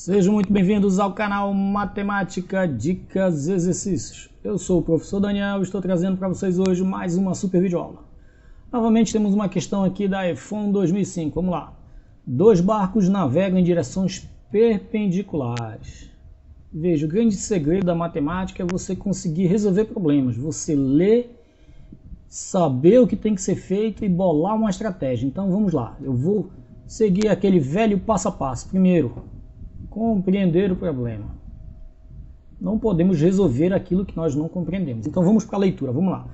Sejam muito bem-vindos ao canal Matemática, Dicas e Exercícios. Eu sou o professor Daniel e estou trazendo para vocês hoje mais uma super videoaula. Novamente temos uma questão aqui da EFON 2005, vamos lá. Dois barcos navegam em direções perpendiculares. Veja, o grande segredo da matemática é você conseguir resolver problemas, você ler, saber o que tem que ser feito e bolar uma estratégia. Então vamos lá, eu vou seguir aquele velho passo a passo. Primeiro, compreender o problema. Não podemos resolver aquilo que nós não compreendemos. Então vamos para a leitura, vamos lá.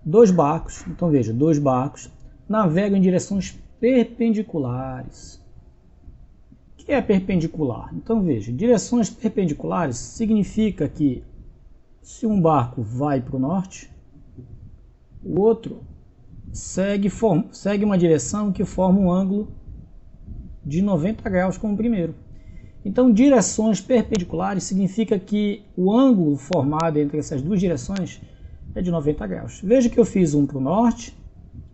Dois barcos, então veja, dois barcos navegam em direções perpendiculares. O que é perpendicular? Então veja, direções perpendiculares significa que se um barco vai para o norte, o outro segue uma direção que forma um ângulo de 90 graus com o primeiro. Então, direções perpendiculares significa que o ângulo formado entre essas duas direções é de 90 graus. Veja que eu fiz um para o norte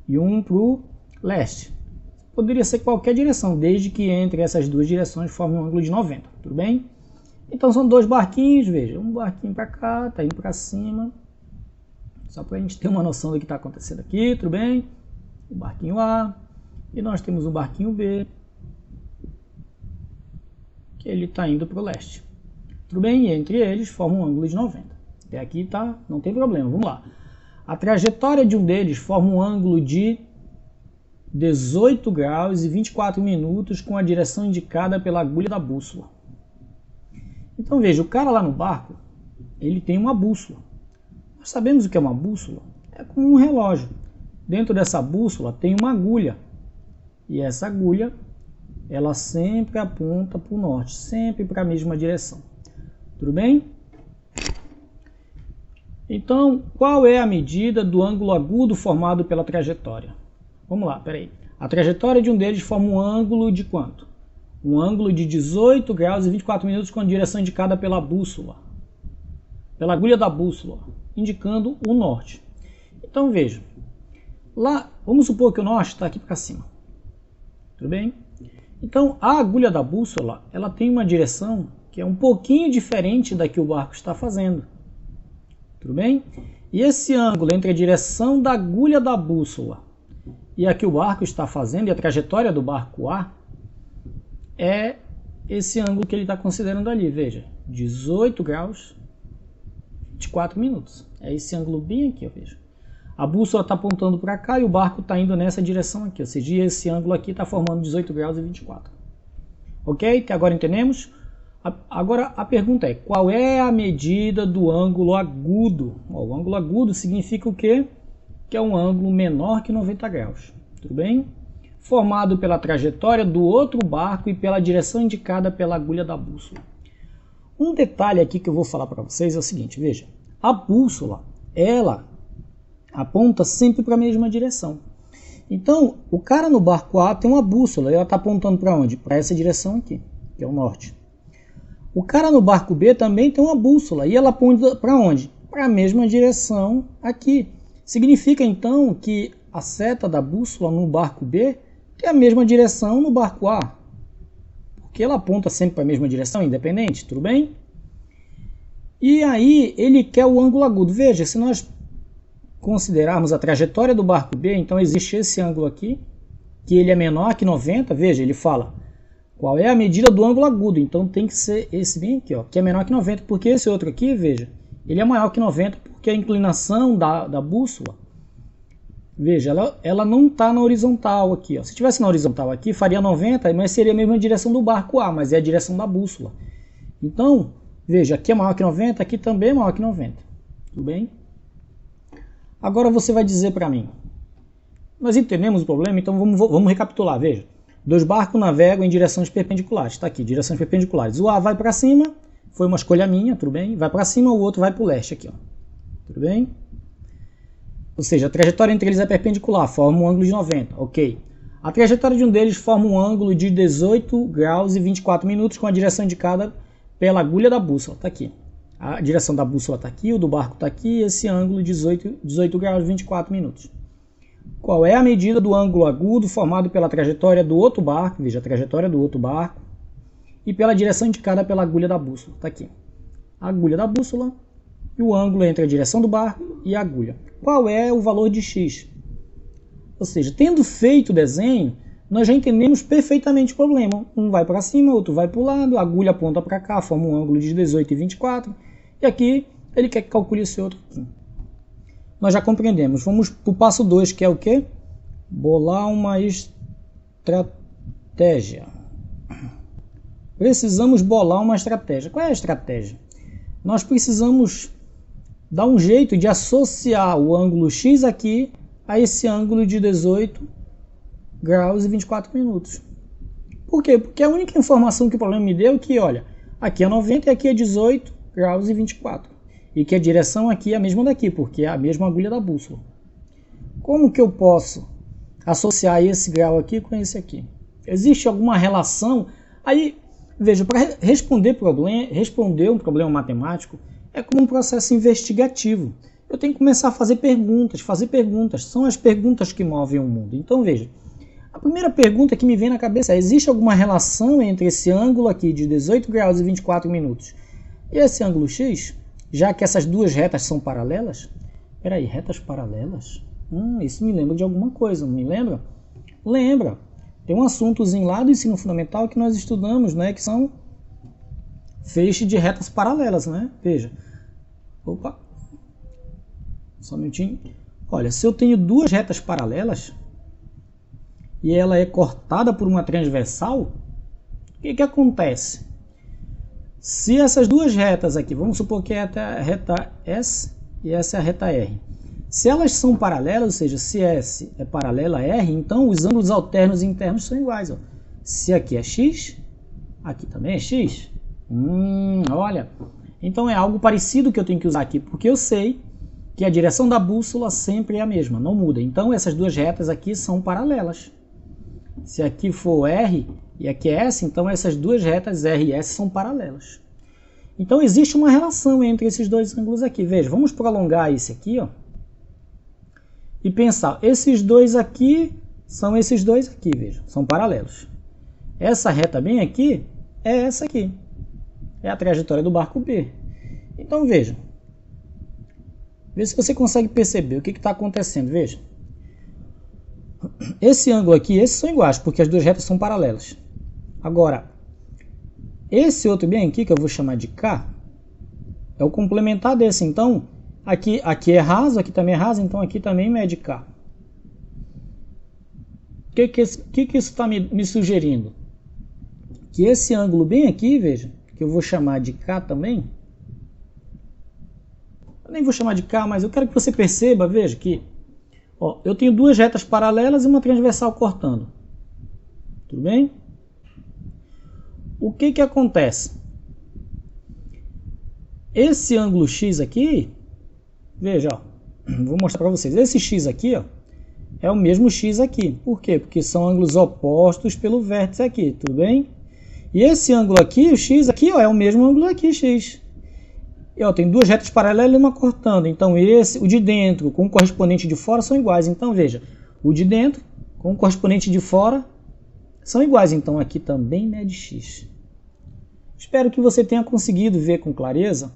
e um para o leste. Poderia ser qualquer direção, desde que entre essas duas direções forme um ângulo de 90, tudo bem? Então, são dois barquinhos, veja, um barquinho para cá, está indo para cima, só para a gente ter uma noção do que está acontecendo aqui, tudo bem? O barquinho A, e nós temos o barquinho B, que ele está indo para o leste. Tudo bem? E entre eles forma um ângulo de 90. Até aqui tá, não tem problema. Vamos lá. A trajetória de um deles forma um ângulo de 18 graus e 24 minutos com a direção indicada pela agulha da bússola. Então veja, o cara lá no barco, ele tem uma bússola. Nós sabemos o que é uma bússola? É como um relógio. Dentro dessa bússola tem uma agulha. E essa agulha ela sempre aponta para o norte, sempre para a mesma direção. Tudo bem? Então, qual é a medida do ângulo agudo formado pela trajetória? Vamos lá, peraí. A trajetória de um deles forma um ângulo de quanto? Um ângulo de 18 graus e 24 minutos com a direção indicada pela bússola. Pela agulha da bússola, indicando o norte. Então, veja. Lá, vamos supor que o norte está aqui para cima. Tudo bem? Então, a agulha da bússola, ela tem uma direção que é um pouquinho diferente da que o barco está fazendo. Tudo bem? E esse ângulo entre a direção da agulha da bússola e a que o barco está fazendo, e a trajetória do barco A, é esse ângulo que ele está considerando ali. Veja, 18 graus, 24 minutos. É esse ângulo bem aqui, ó, veja. A bússola está apontando para cá e o barco está indo nessa direção aqui. Ou seja, esse ângulo aqui está formando 18 graus e 24. Ok? Até agora entendemos? Agora a pergunta é, qual é a medida do ângulo agudo? O ângulo agudo significa o quê? Que é um ângulo menor que 90 graus. Tudo bem? Formado pela trajetória do outro barco e pela direção indicada pela agulha da bússola. Um detalhe aqui que eu vou falar para vocês é o seguinte, veja. A bússola, ela aponta sempre para a mesma direção. Então, o cara no barco A tem uma bússola, ela está apontando para onde? Para essa direção aqui, que é o norte. O cara no barco B também tem uma bússola, e ela aponta para onde? Para a mesma direção aqui. Significa então que a seta da bússola no barco B tem a mesma direção no barco A. Porque ela aponta sempre para a mesma direção, independente, tudo bem? E aí, ele quer o ângulo agudo. Veja, se nós considerarmos a trajetória do barco B, então existe esse ângulo aqui, que ele é menor que 90, veja, ele fala qual é a medida do ângulo agudo, então tem que ser esse bem aqui, ó, que é menor que 90, porque esse outro aqui, veja, ele é maior que 90, porque a inclinação da bússola, veja, ela não está na horizontal aqui, ó. Se tivesse na horizontal aqui, faria 90, mas seria a mesma direção do barco A, mas é a direção da bússola. Então, veja, aqui é maior que 90, aqui também é maior que 90, tudo bem? Agora você vai dizer para mim, nós entendemos o problema, então vamos recapitular, veja. Dois barcos navegam em direções perpendiculares, está aqui, direções perpendiculares. O A vai para cima, foi uma escolha minha, tudo bem? Vai para cima, o outro vai para o leste aqui, ó. Tudo bem? Ou seja, a trajetória entre eles é perpendicular, forma um ângulo de 90, ok. A trajetória de um deles forma um ângulo de 18 graus e 24 minutos com a direção indicada pela agulha da bússola, está aqui. A direção da bússola está aqui, o do barco está aqui, esse ângulo 18 graus e 24 minutos. Qual é a medida do ângulo agudo formado pela trajetória do outro barco? Veja, a trajetória do outro barco e pela direção indicada pela agulha da bússola. Está aqui. A agulha da bússola e o ângulo entre a direção do barco e a agulha. Qual é o valor de x? Ou seja, tendo feito o desenho, nós já entendemos perfeitamente o problema. Um vai para cima, outro vai para o lado, a agulha aponta para cá, forma um ângulo de 18 e 24. E aqui ele quer que calcule esse outro aqui. Nós já compreendemos. Vamos para o passo 2, que é o quê? Bolar uma estratégia. Precisamos bolar uma estratégia. Qual é a estratégia? Nós precisamos dar um jeito de associar o ângulo x aqui a esse ângulo de 18 graus e 24 minutos. Por quê? Porque a única informação que o problema me deu é que, olha, aqui é 90 e aqui é 18 graus e 24. E que a direção aqui é a mesma daqui, porque é a mesma agulha da bússola. Como que eu posso associar esse grau aqui com esse aqui? Existe alguma relação? Aí, veja, para responder um problema matemático é como um processo investigativo. Eu tenho que começar a fazer perguntas. São as perguntas que movem o mundo. Então, veja, a primeira pergunta que me vem na cabeça é: existe alguma relação entre esse ângulo aqui de 18 graus e 24 minutos e esse ângulo x? Já que essas duas retas são paralelas? Peraí, retas paralelas? Isso me lembra de alguma coisa, não me lembra? Lembra. Tem um assuntozinho lá do ensino fundamental que nós estudamos, né? Que são feixes de retas paralelas, né? Veja. Opa. Só um minutinho. Olha, se eu tenho duas retas paralelas e ela é cortada por uma transversal, o que acontece? Se essas duas retas aqui, vamos supor que é a reta S e essa é a reta R. Se elas são paralelas, ou seja, se S é paralela a R, então os ângulos alternos e internos são iguais. Ó. Se aqui é X, aqui também é X. Olha, então é algo parecido que eu tenho que usar aqui, porque eu sei que a direção da bússola sempre é a mesma, não muda. Então essas duas retas aqui são paralelas. Se aqui for R e aqui é S, então essas duas retas R e S são paralelas. Então existe uma relação entre esses dois ângulos aqui. Veja, vamos prolongar esse aqui, ó, e pensar, esses dois aqui são esses dois aqui, veja, são paralelos. Essa reta bem aqui é essa aqui. É a trajetória do barco B. Então veja. Veja se você consegue perceber o que está acontecendo. Veja. Esse ângulo aqui, esses são iguais, porque as duas retas são paralelas. Agora, esse outro bem aqui, que eu vou chamar de K, é o complementar desse. Então, aqui é raso, aqui também é raso, então aqui também mede K. O que isso está me sugerindo? Que esse ângulo bem aqui, veja, que eu vou chamar de K também, eu nem vou chamar de K, mas eu quero que você perceba, veja, que ó, eu tenho duas retas paralelas e uma transversal cortando. Tudo bem? O que acontece? Esse ângulo X aqui, veja, ó, vou mostrar para vocês. Esse X aqui, ó, é o mesmo X aqui. Por quê? Porque são ângulos opostos pelo vértice aqui, tudo bem? E esse ângulo aqui, o X aqui, ó, é o mesmo ângulo aqui, X. E ó, tem duas retas paralelas e uma cortando. Então o de dentro com o correspondente de fora são iguais. Então veja, o de dentro com o correspondente de fora são iguais. Então aqui também mede X. Espero que você tenha conseguido ver com clareza.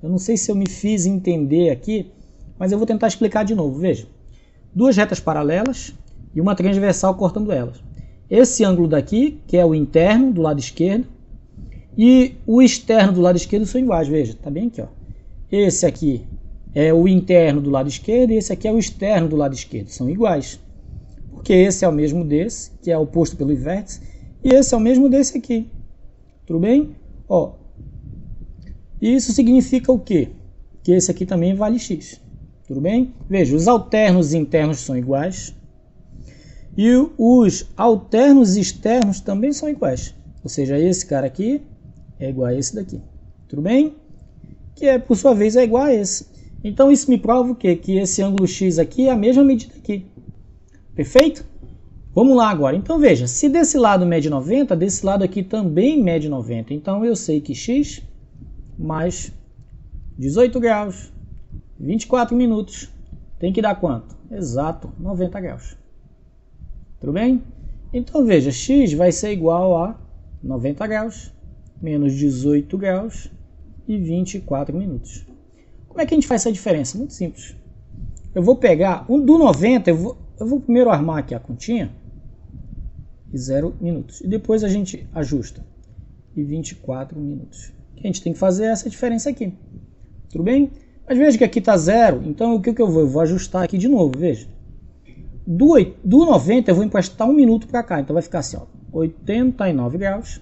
Eu não sei se eu me fiz entender aqui, mas eu vou tentar explicar de novo. Veja, duas retas paralelas e uma transversal cortando elas. Esse ângulo daqui, que é o interno do lado esquerdo, e o externo do lado esquerdo são iguais. Veja, está bem aqui. Ó. Esse aqui é o interno do lado esquerdo e esse aqui é o externo do lado esquerdo. São iguais. Porque esse é o mesmo desse, que é oposto pelo vértice, e esse é o mesmo desse aqui. Tudo bem? Ó, isso significa o quê? Que esse aqui também vale X. Tudo bem? Veja, os alternos e internos são iguais. E os alternos externos também são iguais. Ou seja, esse cara aqui é igual a esse daqui. Tudo bem? Que por sua vez é igual a esse. Então isso me prova o quê? Que esse ângulo X aqui é a mesma medida aqui. Perfeito? Vamos lá agora. Então veja, se desse lado mede 90, desse lado aqui também mede 90. Então eu sei que X mais 18 graus, 24 minutos, tem que dar quanto? Exato, 90 graus. Tudo bem? Então veja, X vai ser igual a 90 graus, menos 18 graus e 24 minutos. Como é que a gente faz essa diferença? Muito simples. Eu vou pegar do 90, eu vou primeiro armar aqui a continha, e 0 minutos. E depois a gente ajusta. E 24 minutos. O que a gente tem que fazer é essa diferença aqui. Tudo bem? Mas veja que aqui está 0, então o que eu vou? Eu vou ajustar aqui de novo, veja. Do 90 eu vou emprestar 1 minuto para cá, então vai ficar assim, ó, 89 graus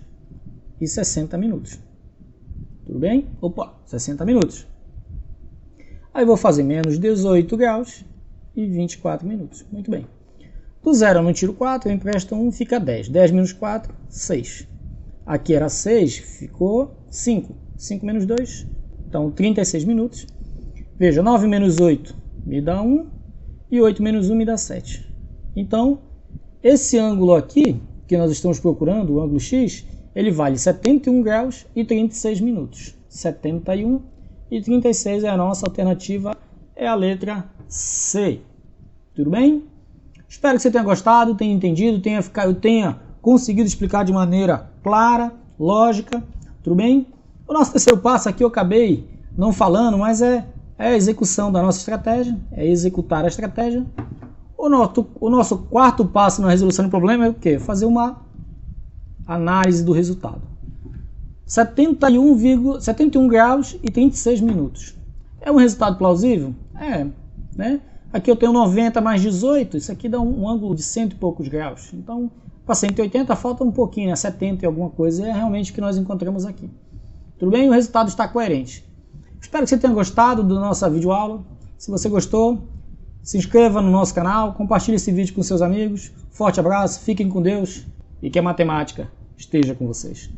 e 60 minutos. Tudo bem? Opa, 60 minutos. Aí eu vou fazer menos 18 graus e 24 minutos. Muito bem. Do 0 eu não tiro 4, eu empresto 1, fica 10. 10 menos 4, 6. Aqui era 6, ficou 5. 5 menos 2, então 36 minutos. Veja, 9 menos 8 me dá 1 e 8 menos 1 me dá 7. Então, esse ângulo aqui, que nós estamos procurando, o ângulo X, ele vale 71 graus e 36 minutos. 71 e 36 é a nossa alternativa, é a letra C. Tudo bem? Espero que você tenha gostado, tenha entendido, tenha conseguido explicar de maneira clara, lógica. Tudo bem? O nosso terceiro passo aqui eu acabei não falando, mas é a execução da nossa estratégia, é executar a estratégia. O nosso quarto passo na resolução do problema é o quê? Fazer uma análise do resultado. 71 graus e 36 minutos. É um resultado plausível? É, né? Aqui eu tenho 90 mais 18, isso aqui dá um ângulo de 100 e poucos graus. Então, para 180 falta um pouquinho, né? 70 e alguma coisa, é realmente o que nós encontramos aqui. Tudo bem? O resultado está coerente. Espero que você tenha gostado da nossa videoaula. Se você gostou, se inscreva no nosso canal, compartilhe esse vídeo com seus amigos. Forte abraço, fiquem com Deus e que a matemática esteja com vocês.